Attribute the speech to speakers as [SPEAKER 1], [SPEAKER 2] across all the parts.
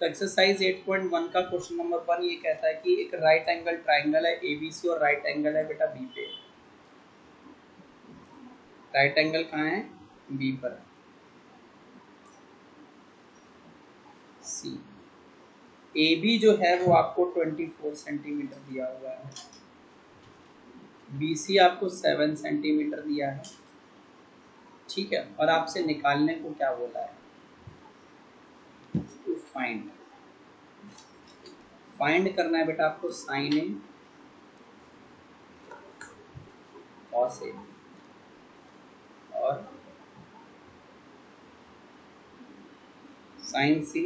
[SPEAKER 1] तो एक्सरसाइज 8.1 का question number 1 ये कहता है कि एक राइट एंगल ट्राइंगल है एबीसी और राइट एंगल है बेटा बी पे। राइट एंगल कहाँ है? बी पर। सी ए बी जो है वो आपको 24 सेंटीमीटर दिया हुआ है, बी सी आपको 7 सेंटीमीटर दिया है, ठीक है। और आपसे निकालने को क्या बोला है? टू फाइंड, फाइंड करना है बेटा आपको साइन ए कॉस ए और साइन सी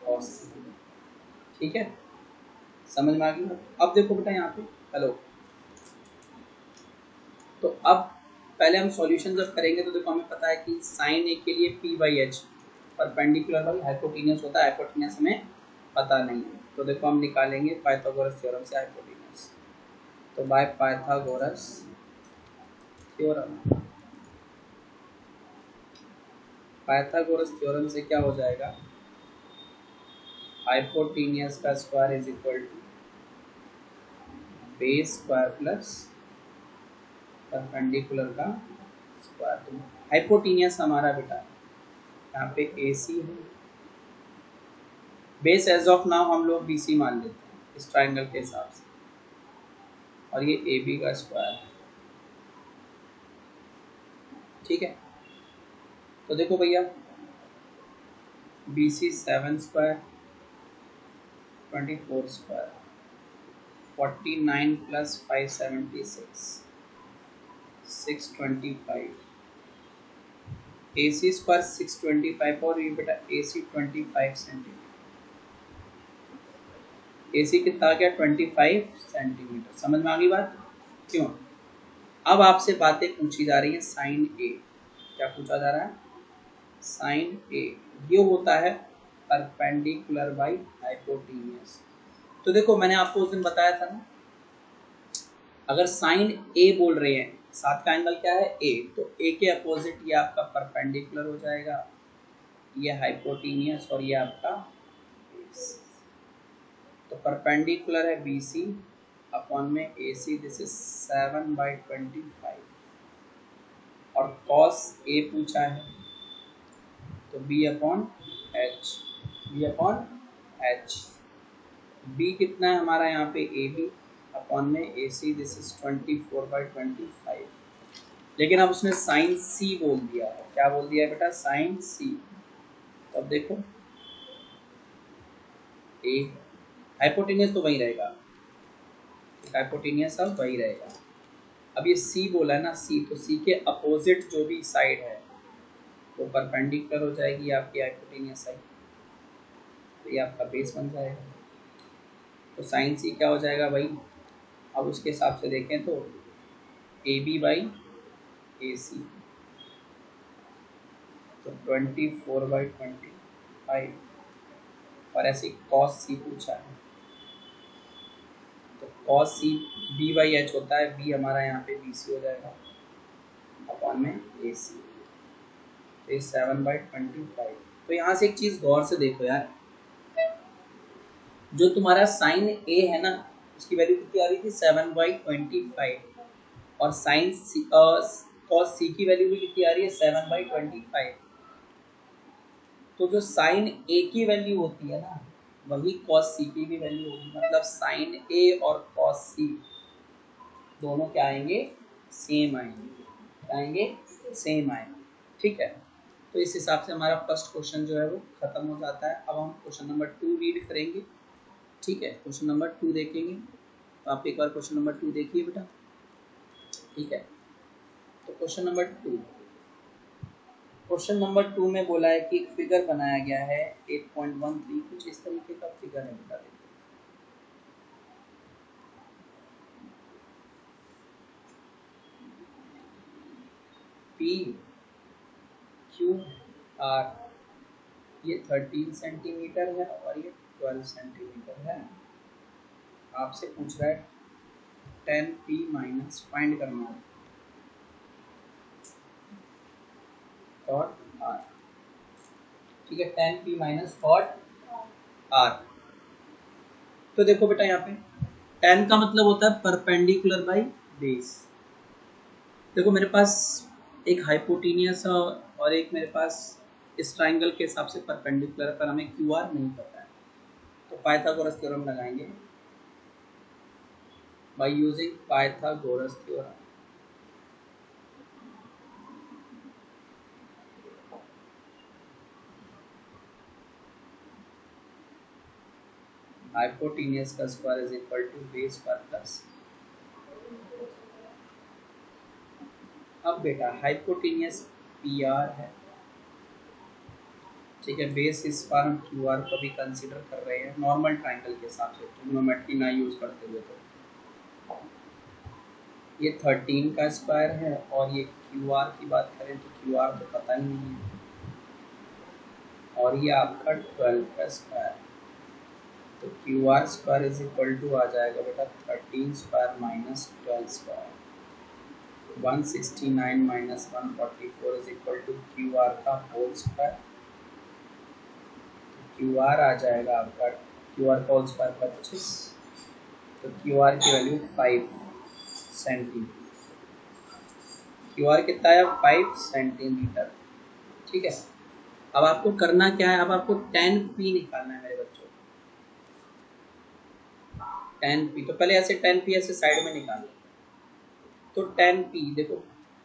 [SPEAKER 1] कॉस सी, ठीक है। समझ में आ गई? अब देखो बेटा यहाँ पे, हेलो, तो अब पहले हम सॉल्यूशन जब करेंगे तो देखो हमें पता है कि साइन ए के लिए P by H perpendicular by hypotenuse होता है, हाइपोटेन्यूस हमें पता नहीं है, तो देखो हम निकालेंगे पाइथागोरस थ्योरम से हाइपोटेन्यूस। तो by Pythagoras theorem, Pythagoras theorem से क्या हो जाएगा? हाइपोटेन्यूस का square is equal to base square plus perpendicular का स्क्वायर। तो हाइपोटेन्यूस हमारा बेटा यहाँ पे ए सी है, बेस एज ऑफ नाउ हम लोग बी सी मान लेते हैं इस ट्राइंगल के हिसाब से, और ये ए बी का स्क्वायर है, ठीक है। तो देखो भैया B C 7 square 24 square 49 plus 576 625, A C square 625 और ये बेटा ए सी 25 सेंटीमीटर, ए सी कितना आ गया? 25 सेंटीमीटर। समझ में आ गई बात? क्यों? अब आपसे बातें पूछी जा रही है साइन ए। क्या पूछा जा रहा है? साइन ए ये होता है परपेंडिकुलर बाई हाइपोटेन्यूस। तो देखो मैंने आपको उस दिन बताया था ना, अगर साइन ए बोल रहे हैं, साथ का एंगल क्या है? ए, तो ए के अपोजिट ये आपका परपेंडिकुलर हो जाएगा, ये हाइपोटेन्यूस और ये आपका बेस। तो परपेंडिकुलर है बी सी अपॉन में ए सी, दिस इज 7/25, और कॉस ए पूछा है तो B upon H, B upon H. B कितना है हमारा यहाँ पे? ए बी अपॉन में ए सी, दिस इज 24/25। लेकिन अब उसने साइन सी बोल दिया है। क्या बोल दिया है बेटा? साइन सी। तो अब देखो ए हाइपोटेन्यूस तो वही रहेगा, हाइपोटेन्यूस अब वही रहेगा। अब ये सी बोला है ना, सी, तो सी के अपोजिट जो भी साइड है वो परपेंडिकुलर हो जाएगी आपकी हाइपोटेन्यूस साइड, तो ये आपका बेस बन जाएगा। तो साइन सी क्या हो जाएगा भाई? अब उसके हिसाब से देखें तो ए बी बाई ए सी, तो 24/25, और ऐसे कॉस सी पूछा है तो cos C B by H होता है, बी हमारा यहाँ पे बी सी हो जाएगा अपॉन में ए सी, तो ये 7/25। तो यहाँ से एक चीज़ गौर से देखो यार, जो तुम्हारा साइन ए है ना उसकी वैल्यू कितनी आ रही थी? 7/25, और साइन सी कॉस सी की वैल्यू भी कितनी आ रही है? 7/25। तो जो साइन ए की वैल्यू होती है ना वही कॉस सी की भी वैल्यू होगी, मतलब साइन ए और कॉस सी दोनों क्या आएंगे? सेम आएंगे। क्या आएंगे? सेम आएंगे, ठीक है। तो इस हिसाब से हमारा फर्स्ट क्वेश्चन जो है वो खत्म हो जाता है। अब हम क्वेश्चन नंबर 2 रीड करेंगे, ठीक है। क्वेश्चन नंबर 2 देखेंगे, तो आप एक बार क्वेश्चन नंबर 2 देखिए बेटा, ठीक है। तो क्वेश्चन नंबर 2, क्वेश्चन नंबर 2 में बोला है कि एक फिगर बनाया गया है 8.13, कुछ इस तरीके का फिगर है बेटा। देखो पी क्यू आर, ये 13 सेंटीमीटर है और ये 12 सेंटीमीटर है। आपसे पूछ रहा है 10p माइनस फाइंड करना है और आर, ठीक है, tan p minus cot r। तो देखो बेटा यहाँ पे tan का मतलब होता है परपेंडिकुलर बाई बेस। देखो मेरे पास एक हाइपोटेनियस और एक मेरे पास इस ट्राइंगल के हिसाब से परपेंडिकुलर, पर हमें क्यू आर नहीं पता है, तो पाइथागोरस थ्योरम लगाएंगे by using Pythagoras theorem. Hypotenuse का square is equal to base square plus. अब बेटा हाइपोटेनियस पी आर है, ठीक है, बेस इस बार हम क्यू आर को भी कंसिडर कर रहे हैं नॉर्मल ट्राइंगल के हिसाब से, ट्रिग्नोमेट्री ना यूज करते हुए। तो ये 13 का स्क्वायर है, और ये क्यू आर की बात करें तो क्यू आर तो पता ही नहीं है, और ये आपका 12 का स्क्वायर। तो Q R square is equal to आ जाएगा बेटा 13 square minus 12 square, 169 minus 144 is equal to Q R का होल स्क्वायर। क्यू आर आ जाएगा आपका, क्यू आर का होल स्क्वायर 25, तो क्यू आर की वैल्यू 5 सेंटीमीटर। क्यू आर कितना है? 5 सेंटीमीटर। ठीक है, अब आपको करना क्या है, अब आपको tan p निकालना है मेरे बच्चों। tan p तो पहले ऐसे tan p ऐसे साइड में निकाल लो। तो tan p देखो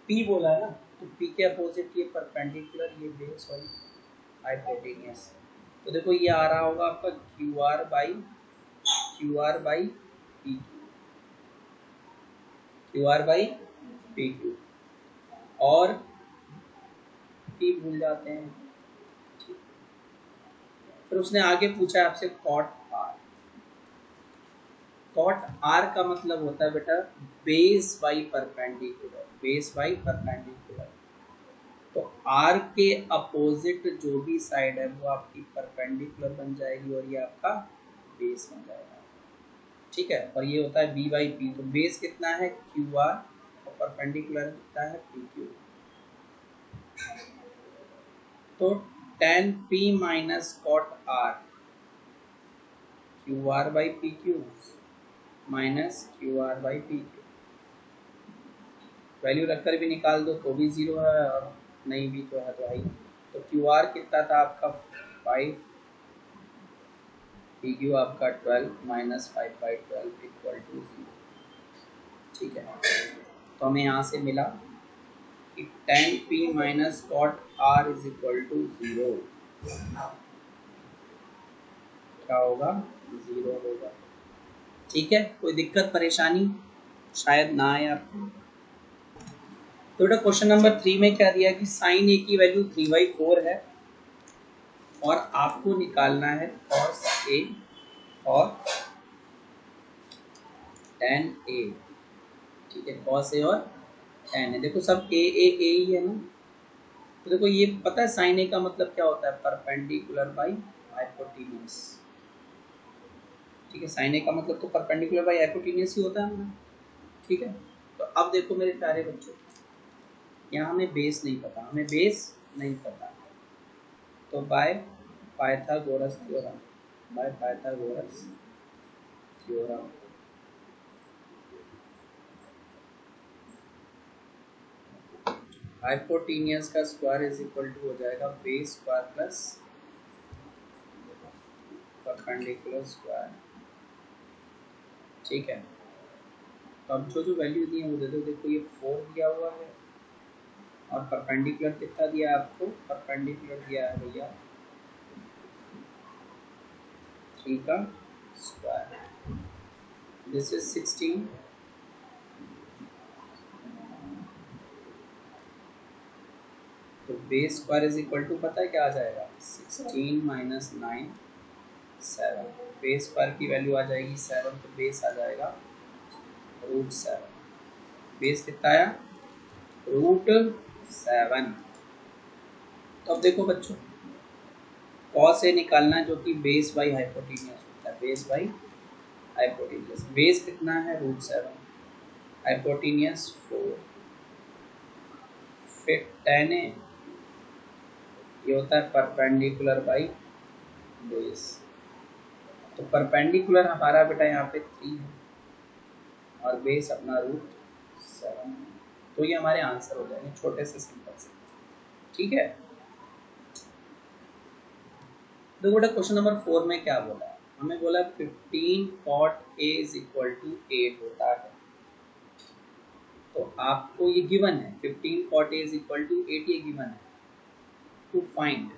[SPEAKER 1] p बोला है ना, तो p के अपोजिट ये परपेंडिकुलर, ये बेस और हाइपोटेनियस। तो देखो ये आ रहा होगा आपका Q R by P Q R by P Q, और p भूल जाते हैं। फिर उसने आगे पूछा है आपसे कॉट आर। कॉट आर का मतलब होता है बेटा base by perpendicular, base by perpendicular. तो आर के अपोजिट जो भी साइड है वो आपकी परपेंडिकुलर बन जाएगी, और ये आपका बेस बन जाएगा। ठीक है, और ये होता है बी बाई पी। तो बेस कितना है? क्यू आर, और परपेंडिकुलर कितना है? P Q. तो tan p minus cot R, Q R by P Q minus Q R by P Q. Value रखकर भी निकाल दो तो भी 0 है, और नहीं भी तो है तो आई। तो क्यू आर कितना था आपका 5, पी क्यू आपका 12 माइनस 5 बाई 12 इक्वल टू 0। ठीक है, तो हमें यहाँ से मिला कि tan p minus cot r is equal to 0। क्या होगा? 0 होगा। ठीक है, कोई दिक्कत परेशानी शायद ना आए आपको। तो बेटा क्वेश्चन नंबर 3 में क्या दिया कि साइन ए की वैल्यू 3/4 है, और आपको निकालना है cos a और tan a। ठीक है, cos a और tan a, देखो सब a ही है ना। तो देखो ये पता है साइन ए का मतलब क्या होता है? Perpendicular by hypotenuse. ठीक है, साइन ए का मतलब तो परपेंडिकुलर बाई हाइपोटेन्यूज ही होता है ना। ठीक है, तो अब देखो मेरे प्यारे बच्चों, यहाँ हमें बेस नहीं पता, हमें बेस नहीं पता, तो by Pythagoras theorem, bye Pythagoras theorem hypotenuse का स्क्वायर इज इक्वल टू हो जाएगा base square plus perpendicular square. ठीक है, तो अब जो वैल्यू दी है वो दे दो। देखो ये 4 दिया हुआ है, और परपेंडिकुलर कितना दिया है आपको? परपेंडिकुलर दिया है भैया 3 का स्क्वायर, दिस इज 16। तो base square is equal to पता है क्या आ जाएगा? 16 माइनस 9 7। बेस स्क्वायर की वैल्यू आ जाएगी 7, तो बेस आ जाएगा √7। बेस कितना आया? √7। तो अब देखो बच्चों, cos a निकालना है जो कि बेस बाई हाइपोटेनियस होता है, बेस बाई हाइपोटेनियस। बेस कितना है? √7, हाइपोटेनियस 4, फिर tan a ये होता है परपेंडिकुलर बाई बेस। तो परपेंडिकुलर हमारा बेटा यहाँ पे 3 है और बेस अपना √7 है। तो ये हमारे आंसर हो जाएंगे छोटे से सिंपल से। ठीक है, तो बेटा क्वेश्चन नंबर 4 में क्या बोला है, हमें बोला 15 cot A is equal to 8 होता है। तो आपको ये गिवन है 15 cot A is equal to 8, ये गिवन है। टू फाइंड,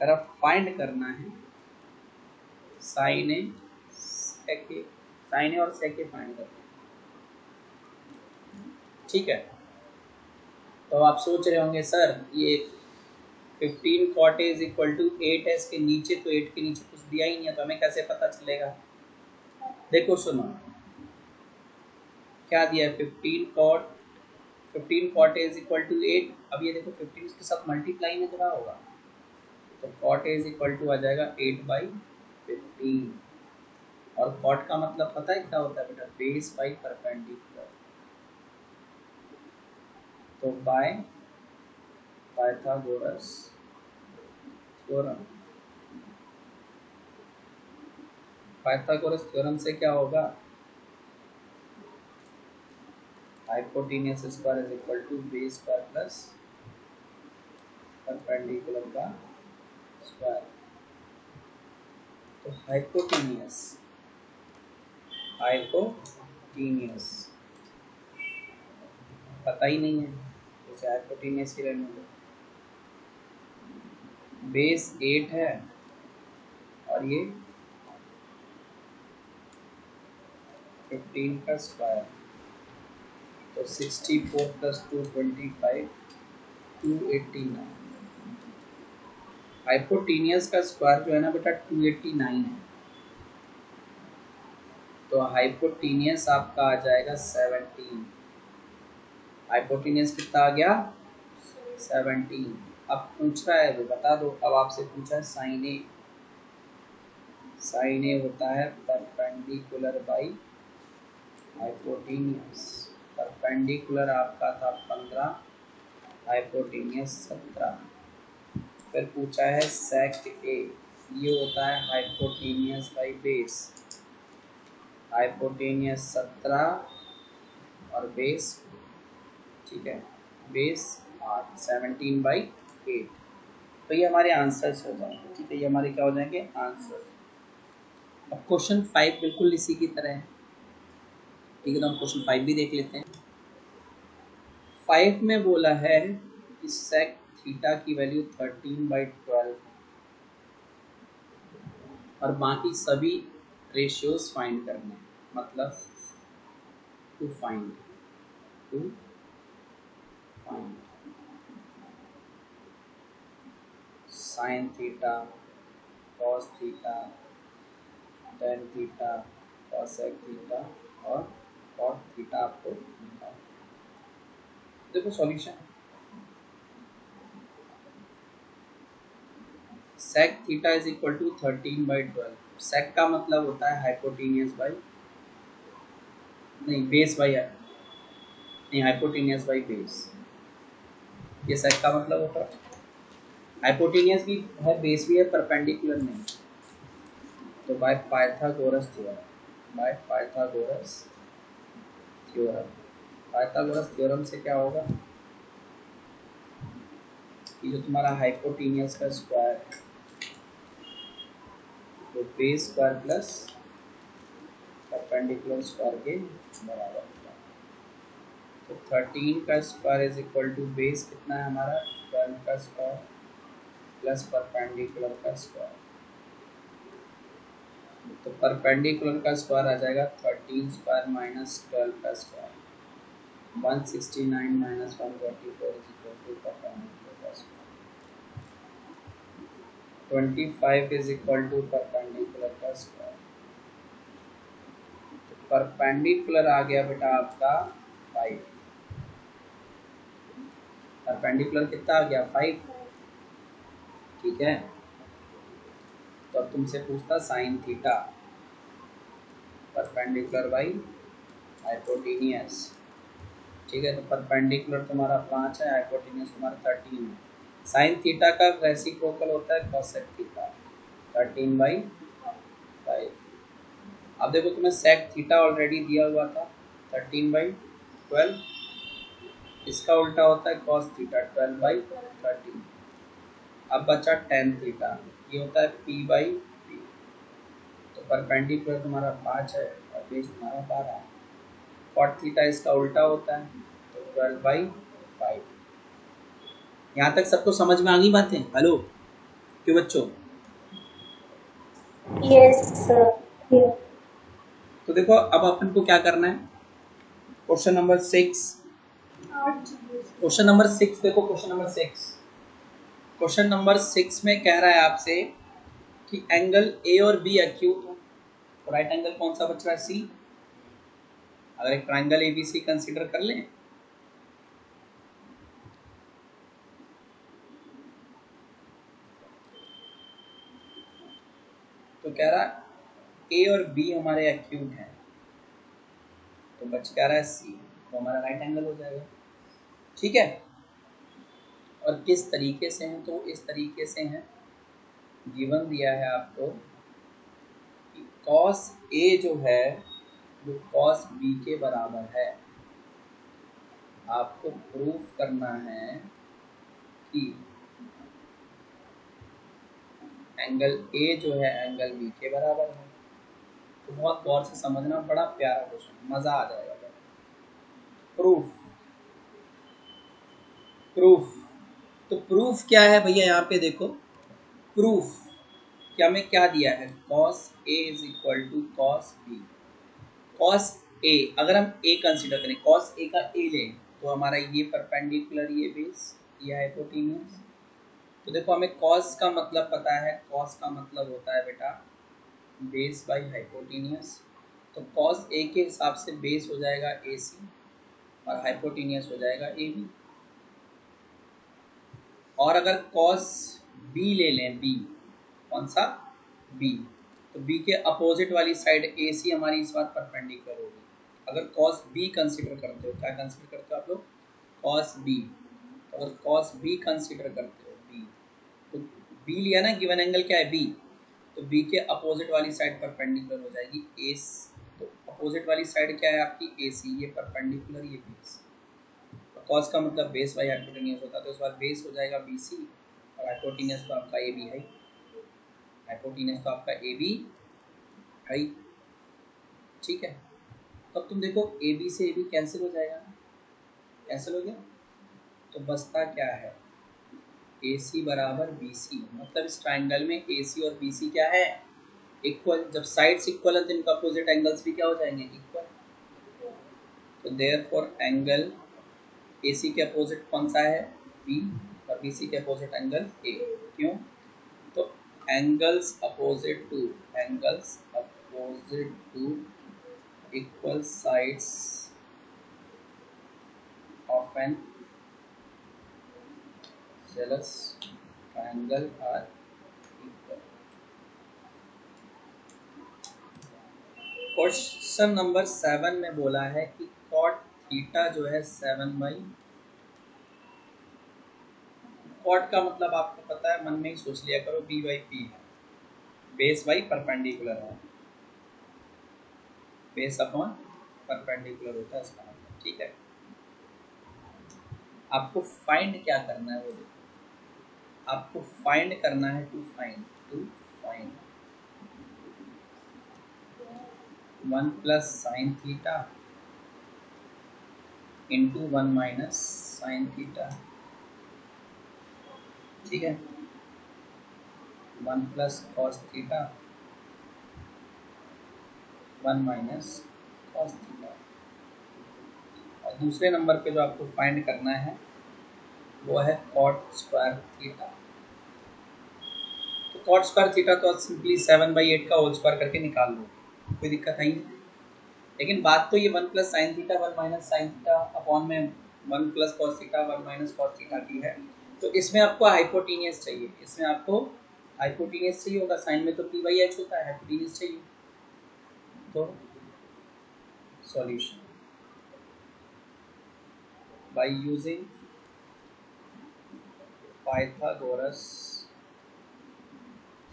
[SPEAKER 1] अगर आप फाइंड करना है साइन ए सेक ए, साइन ए और सेक ए फाइंड करना है। ठीक है, तो आप सोच रहे होंगे सर ये 15 cot A is equal to 8 है, इसके नीचे तो 8 के नीचे कुछ दिया ही नहीं है, तो हमें कैसे पता चलेगा। देखो सुनो क्या दिया है, 15 cot A is equal to 8। अब ये देखो 15 इसके साथ मल्टीप्लाई में जरा होगा, तो cot A is equal to आ जाएगा 8/15। और cot का मतलब पता है क्या होता है बेटा, बेस बाई परपेंडिकुलर। तो by Pythagoras theorem, Pythagoras theorem से क्या होगा, hypotenuse square is equal to base square plus perpendicular का स्क्वायर। तो हाइपोटेन्यूस पता ही नहीं है, जैसे हाइपोटेन्यूस की रहने दो। बेस 8 है और ये 15 का स्क्वायर, तो 64 प्लस 2 25, 289। हाइपोटेनियस का स्क्वायर जो है ना बेटा 289 है, तो हाइपोटेनियस आपका आ जाएगा 17। हाइपोटेनियस कितना आ गया 17। अब पूछ रहा है वो बता दो, अब आपसे पूछा है साइन ए। साइन ए होता है परपेंडिकुलर बाई हाइपोटेनियस। परपेंडिकुलर आपका था 15, हाइपोटेनियस 17। फिर पूछा है सेक ए, ये होता है हाइपोटेनियस बाई बेस। हाइपोटेनियस 17 और बेस, ठीक है, बेस 8, 17/8। तो ये हमारे आंसर्स हो जाएंगे। ठीक है, ये हमारे क्या हो जाएंगे आंसर। अब क्वेश्चन 5 बिल्कुल इसी की तरह है। ठीक है, तो हम क्वेश्चन 5 भी देख लेते हैं। 5 में बोला है कि सेक थीटा की वैल्यू 13/12 और बाकी सभी रेशियोज फाइंड करने हैं। मतलब to find sine theta, cos theta, tan theta, cosec theta और कॉट थीटा आपको मिलता है। देखो solution, sec theta is equal to 13/12। Sec का मतलब होता है हाइपोटेनियस बाई, नहीं बेस बाई, नहीं हाइपोटेनियस बाई बेस। ये सेक का मतलब होता है, हाइपोटेनियस भी है बेस भी है, परपेंडिकुलर नहीं। तो by Pythagoras theorem, bye Pythagoras theorem. Pythagoras theorem से क्या होगा, ये जो तुम्हारा हाइपोटेनियस का स्क्वायर है तो base square plus perpendicular square के बराबर होगा। तो 13 का square is equal to base कितना है हमारा 12 का स्क्वायर प्लस परपेंडिकुलर का स्क्वायर। तो परपेंडिकुलर का स्क्वायर आ जाएगा 13 स्क्वायर माइनस 12 का square, 169 minus 124 is equal to perpendicular का square. 25 is equal to perpendicular का स्क्वायर। तो परपेंडिकुलर आ गया बेटा आपका 5। परपेंडिकुलर कितना आ गया 5। ठीक है, तो अब तुमसे पूछता sine theta perpendicular by hypotenuse. ठीक है, तो परपेंडिकुलर तुम्हारा 5 है, हाइपोटेन्यूज तुम्हारा 13 है। साइन थीटा का रेसिप्रोकल होता है कॉसेक थीटा, 13/5। अब देखो तुम्हें सेक थीटा ऑलरेडी दिया हुआ था 13/12, इसका उल्टा होता है कॉस थीटा 12/13। अब बचा टेन थीटा, ये होता है p/p। तो परपेंडिकुलर तुम्हारा 5 है और बेस तुम्हारा 12 है। कॉट थीटा इसका उल्टा होता है, तो 12/5। यहाँ तक सबको समझ में आ गई बातें? हेलो क्यों बच्चों?
[SPEAKER 2] Yes sir.
[SPEAKER 1] तो देखो अब अपन को क्या करना है, क्वेश्चन नंबर 6। क्वेश्चन नंबर 6 देखो, क्वेश्चन नंबर 6 में कह रहा है आपसे कि एंगल ए और बी एक्यूट हो, तो राइट एंगल कौन सा बच रहा है? सी। अगर एक ट्राइंगल एबीसी कंसीडर कर लें, तो कह रहा है ए और बी हमारे एक्यूट हैं, तो बच क्या रहा है? सी, तो हमारा राइट एंगल हो जाएगा। ठीक है, और किस तरीके से हैं? तो इस तरीके से हैं, गिवन दिया है आपको कि cos A जो है वो cos B के बराबर है। आपको प्रूफ करना है कि एंगल A जो है एंगल B के बराबर है। तो बहुत गौर से समझना, बड़ा प्यारा क्वेश्चन, मजा आ जाएगा। प्रूफ, प्रूफ तो प्रूफ क्या है भैया? यहाँ पे देखो, प्रूफ कि हमें क्या दिया है, cos A is equal to cos B। cos A, अगर हम A कंसीडर करें, cos A का A लें, तो हमारा ये परपेंडिकुलर, ये बेस, ये हाइपोटेन्यूज। तो देखो हमें cos का मतलब पता है, cos का मतलब होता है बेटा बेस बाई हाइपोटेन्यूज। तो cos A के हिसाब से बेस हो जाएगा AC और हाइपोटेन्यूज हो जाएगा AB। और अगर cos B ले लें, B कौन सा? B, तो B के अपोजिट वाली साइड AC हमारी इस बार परपेंडिकुलर होगी। अगर cos B कंसीडर करते हो, क्या कंसीडर करते हो आप लोग? cos B। तो अगर cos B कंसीडर करते हो, B, तो B लिया ना, गिवन एंगल क्या है? B, तो B के अपोजिट वाली साइड परपेंडिकुलर हो जाएगी AC। तो अपोजिट वाली साइड क्या है आपकी? AC, ये परपेंडिकुलर, ये बेस। कॉस का मतलब बेस बाई हाइपोटेन्यूज होता है, तो इस बार बेस हो जाएगा BC और हाइपोटेन्यूज तो आपका AB है, हाइपोटेन्यूज तो आपका AB है। ठीक है, तो अब तुम देखो AB से AB कैंसिल हो जाएगा, कैंसिल हो गया, तो बचता क्या है? AC बराबर BC। मतलब इस ट्राइंगल में AC और BC क्या है? इक्वल। जब साइड्स इक्वल है तो इनका अपोजिट एंगल्स भी क्या हो जाएंगे? इक्वल। तो देयरफॉर एंगल AC के अपोजिट कौन सा है? B, और BC के अपोजिट एंगल A। क्यों? तो angles opposite to equal sides of an isosceles triangle are equal. Question number 7 में बोला है कि कॉट थीटा जो है 7/, कॉट का मतलब आपको पता है, मन में ही सोच लिया करो, B/P है, बेस बाई परपेंडिकुलर है, बेस अपॉन परपेंडिकुलर होता है इसका मतलब। ठीक है, आपको फाइंड क्या करना है वो देखो, आपको फाइंड करना है, to find 1 plus sine theta into 1 minus sine theta. ठीक है, 1 plus cos theta 1 minus cos theta. और दूसरे नंबर पे जो आपको फाइंड करना है वो है कॉट स्क्वायर थीटा। तो कॉट स्क्वायर थीटा तो सिंपली 7/8 का होल स्क्वायर करके निकाल लो, कोई दिक्कत है नहीं। लेकिन बात तो ये 1 plus sine theta 1 minus sine theta upon में 1 plus cos theta 1 minus cos theta की है। तो इसमें आपको हाइपोटेनियस चाहिए, इसमें आपको हाइपोटेनियस चाहिए होगा, साइन में तो P/H होता है, हाइपोटेनियस चाहिए। तो solution, by using Pythagoras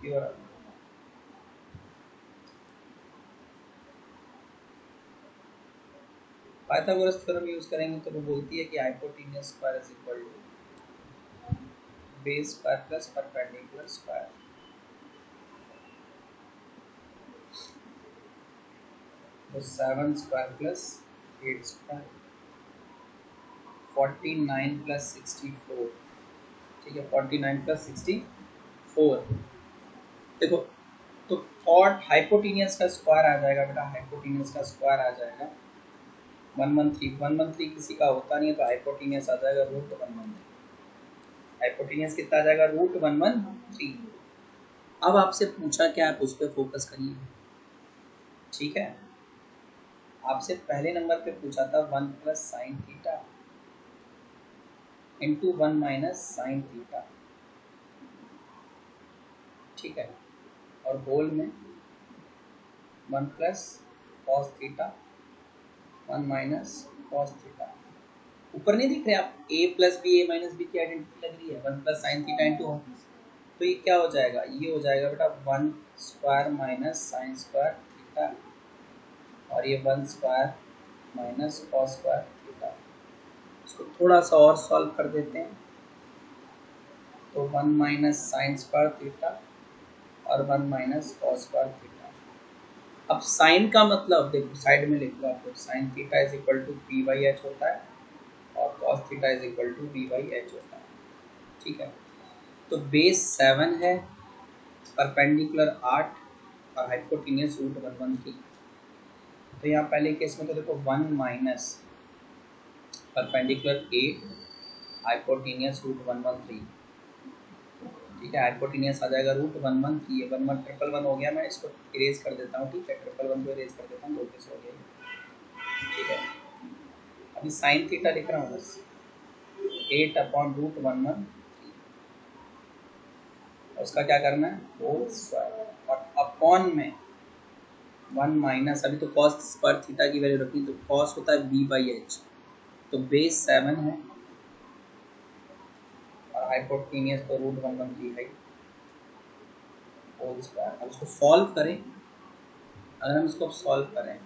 [SPEAKER 1] theorem. Pythagoras theorem use करेंगे तो वो बोलती है कि hypotenuse square is equal to base square plus perpendicular square. तो 7 स्क्वायर प्लस 8 स्क्वायर 49 प्लस 64। ठीक है, 49 प्लस 64। देखो, तो कॉट हाइपोटेन्यूज का स्क्वायर आ जाएगा बेटा, हाइपोटेन्यूज का स्क्वायर आ जाएगा 113 किसी का होता नहीं है, तो हाइपोटेन्यूज आ जाएगा √113। हाइपोटेन्यूज कितना आ जाएगा, √113। अब आपसे पूछा क्या, आप उस पर फोकस करिए। ठीक है, आपसे पहले नंबर पे पूछा था 1 plus sine theta into 1 minus sine theta. ठीक है, और होल में 1 plus cos theta 1 minus cos theta. ऊपर नहीं दिख रहे आप, a plus B A minus B की आइडेंटिटी लग रही है, 1 प्लस साइन थीटा इंटू। तो ये क्या हो जाएगा, ये हो जाएगा बेटा 1 square minus sine square theta, और ये 1 square minus cos square theta. इसको थोड़ा सा और सॉल्व कर देते हैं, तो 1 माइनस साइन स्क्वायर थीटा और 1 माइनस कॉस स्क्वायर थीटा। अब साइन का मतलब देखो, साइड में लिख लो आप लोग, sine theta is equal to P by H होता है और cos theta is equal to B by H होता है। ठीक है, तो बेस 7 है, परपेंडिकुलर 8 और हाइपोटेन्यूज √113। तो यहाँ पहले केस में तो देखो 1 माइनस परपेंडिकुलर 8 हाइपोटेन्यूज √113। ठीक है, हाइपोटेन्यूज आ जाएगा √113। ये 1 1 ट्रिपल 1 हो गया, मैं इसको इरेज कर देता हूँ। ठीक है, ट्रिपल 1 को इरेज कर देता हूँ, 2 केस हो गया। ठीक है, अभी साइन थीटा लिख रहा हूँ बस, 8/√113। उसका क्या करना है, होल स्क्वायर, और अपॉन में 1 माइनस, अभी तो कॉस स्क्वायर थीटा की वैल्यू रखनी, तो कॉस होता है b बाई एच। तो बेस 7 है और हाइपोटेन्यूज तो √113 है, होल स्क्वायर। अब इसको सॉल्व करें, अगर हम इसको सॉल्व करें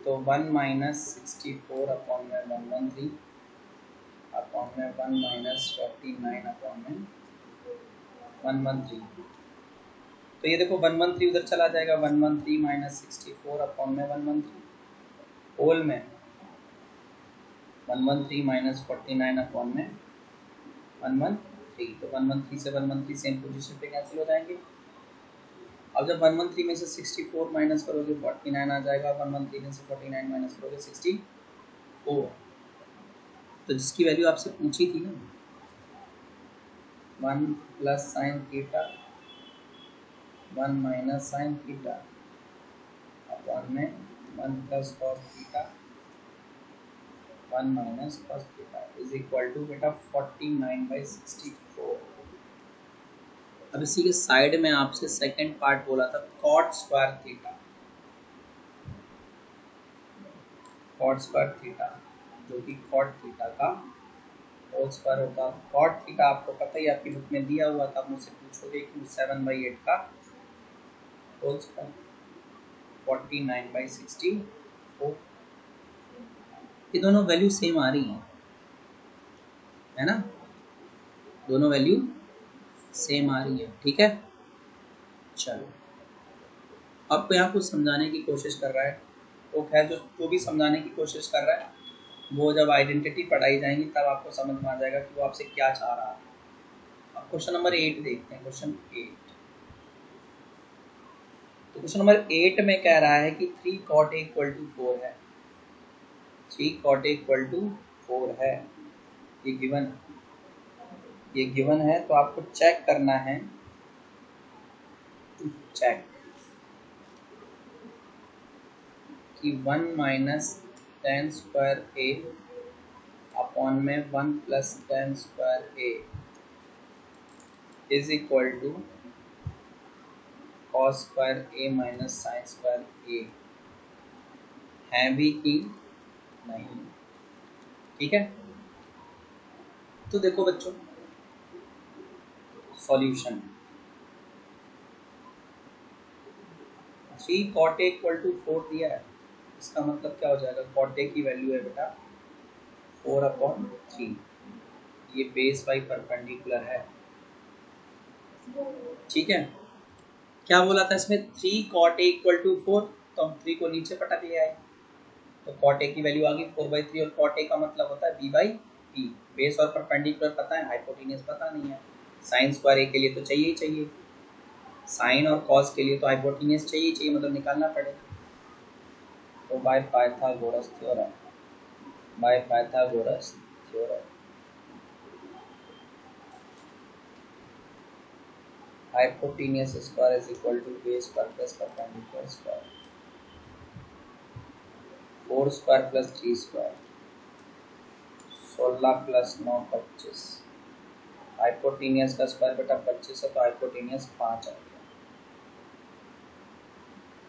[SPEAKER 1] तो 1 माइनस 64 अपॉन में 113 अपॉन में 1 माइनस 49 अपॉन में 113। तो ये देखो 113 उधर चला जाएगा, 113 माइनस 64 अपॉन में 113, होल में 113 माइनस 49 अपॉन में 113। तो 113 से 113 सेम पोजीशन पे कैंसिल हो जाएंगे। अब जब 113 में से 64 माइनस करोगे 49 आ जाएगा, 113 में से 49 माइनस करोगे 64। तो जिसकी वैल्यू आपसे पूछी थी ना, 1 plus sine theta 1 minus sine theta upon में 1 plus cos theta 1 minus cos theta is equal to बेटा 49/64। अब इसी के साइड में आपसे सेकंड पार्ट बोला था, cot square theta. Cot square theta जो कि कॉट थीटा का होल स्क्वायर होगा। कॉट थीटा आपको पता ही, आपकी बुक में दिया हुआ था, आप मुझसे पूछोगे कि 7/8 का होल स्क्वायर 49/64। ये दोनों वैल्यू सेम आ रही हैं, है ना, दोनों वैल्यू सेम आ रही है। ठीक है, चलो आपको यहाँ कुछ समझाने की कोशिश कर रहा है, तो खैर जो भी समझाने की कोशिश कर रहा है, वो जब आइडेंटिटी पढ़ाई जाएंगी तब आपको समझ में आ जाएगा कि वो आपसे क्या चाह रहा है। अब क्वेश्चन नंबर 8 देखते हैं, क्वेश्चन 8। तो क्वेश्चन नंबर 8 में कह रहा है कि 3 cot A = 4 है, 3 cot A = 4 है, ये गिवन है। तो आपको चेक करना है, चेक कि 1 minus tan square A upon में 1 plus tan square A is equal to cos square A minus sin square A है भी कि नहीं। ठीक है, तो देखो बच्चों solution 3 cot A equal to 4 दिया है, इसका मतलब क्या हो जाएगा, cot A की वैल्यू है बेटा 4/3, ये बेस बाई परपेंडिकुलर है। ठीक है, क्या बोला था इसमें 3 cot A इक्वल टू 4, तो हम 3 को नीचे पटक ले आए, तो cot A की वैल्यू आ गई 4/3, और cot A का मतलब होता है b/p, बेस और परपेंडिकुलर पता है, हाइपोटेन्यूज पता नहीं है, साइन स्क्वायर A के लिए तो चाहिए ही चाहिए, साइन और कॉस के लिए तो हाइपोटेन्यूज चाहिए ही चाहिए, मतलब निकालना पड़ेगा। तो by Pythagoras theorem, bye Pythagoras theorem hypotenuse square is equal to base square plus perpendicular square, 4 square plus 3 square, 16 plus 9 25, hypotenuse का स्क्वायर बेटा 25 है, तो हाइपोटेनियस 5 आ गया,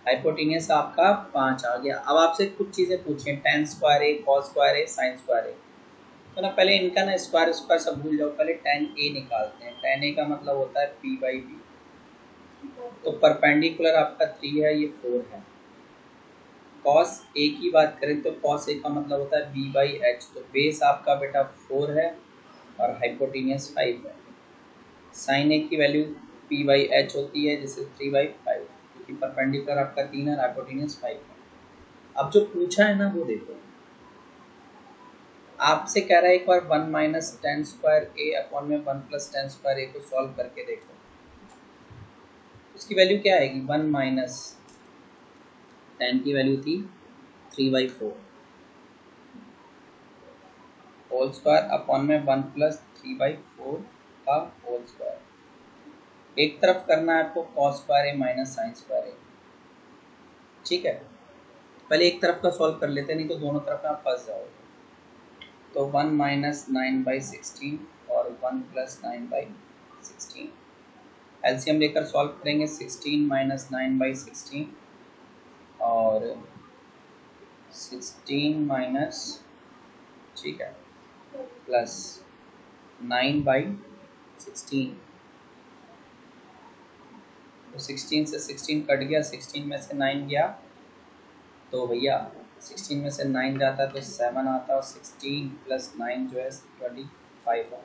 [SPEAKER 1] हाइपोटेनियस आपका 5 आ गया। अब आपसे कुछ चीज़ें पूछें, tan स्क्वायर ए, cos स्क्वायर ए, sin स्क्वायर ए, तो ना पहले इनका ना स्क्वायर स्क्वायर सब भूल जाओ, पहले tan ए निकालते हैं। tan ए का मतलब होता है p/b, तो परपेंडिकुलर आपका 3 है, ये 4 है। cos a की बात करें तो cos a का मतलब होता है b/h, तो बेस आपका बेटा 4 है और हाइपोटेनियस 5 है। sin a की वैल्यू p/h होती है, जिसे 3/5, क्योंकि परपेंडिकुलर आपका 3 है, हाइपोटेनियस 5 है। अब जो पूछा है ना वो देखो, आपसे कह रहा है एक बार 1 minus tan square A upon में 1 प्लस टेन स्क्वायर ए को सॉल्व करके देखो, इसकी वैल्यू क्या आएगी, 1 माइनस टेन की वैल्यू थी 3/4 होल स्क्वायर अपॉन में 1 प्लस 3/4 का होल स्क्वायर। एक तरफ करना है आपको cos square A minus sine square ए, ठीक है, पहले एक तरफ का सॉल्व कर लेते हैं, नहीं तो दोनों तरफ आप फंस जाओगे। तो 1 माइनस 9/16 और 1 प्लस 9/16, एलसीएम लेकर सॉल्व करेंगे, 16 माइनस 9/16 और 16 माइनस, ठीक है, प्लस 9/16, तो 16 से 16 कट गया, 16 में से 9 गया, तो भैया 16 में से 9 जाता है तो 7 आता है, और 16 प्लस 9 जो है 25 आता है।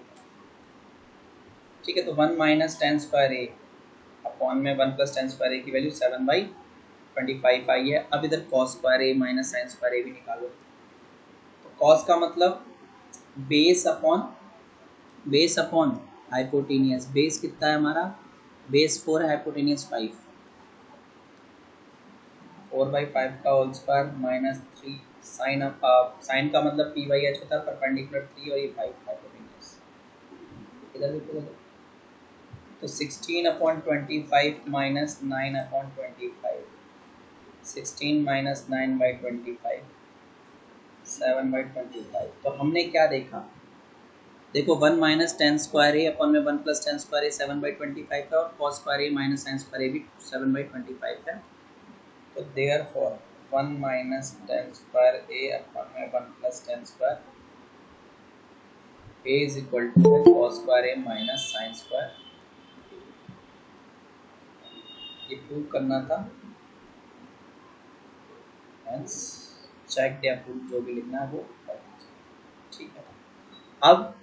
[SPEAKER 1] ठीक है, तो 1 minus tan square A upon में 1 प्लस टेन स्क्वायर ए की वैल्यू 7/25 आई है। अब इधर cos square A minus sine square A भी निकालो, तो cos का मतलब बेस अपॉन हाइपोटेनियस, बेस कितना है हमारा, बेस 4 है, हाइपोटेनियस 5, 4/5 का whole square minus 3 sine, sine का मतलब p/h होता है, परपेंडिकुलर 3 और ये 5 हाइपोटेनियस, इधर देखो, तो 16/25 माइनस 9/25, 16 माइनस 9/25, 7/25। तो हमने क्या देखा, देखो 1 minus tan square A upon में 1 प्लस टेन स्क्वायर ए 7/25 है, और cos square A minus sine square A भी 7/25 है, तो therefore 1 minus tan square A upon में 1 plus tan square A is equal to cos square A minus sine square, ये prove करना था, हेंस चेक या प्रूव जो भी लिखना है वो कर दीजिए। ठीक है, अब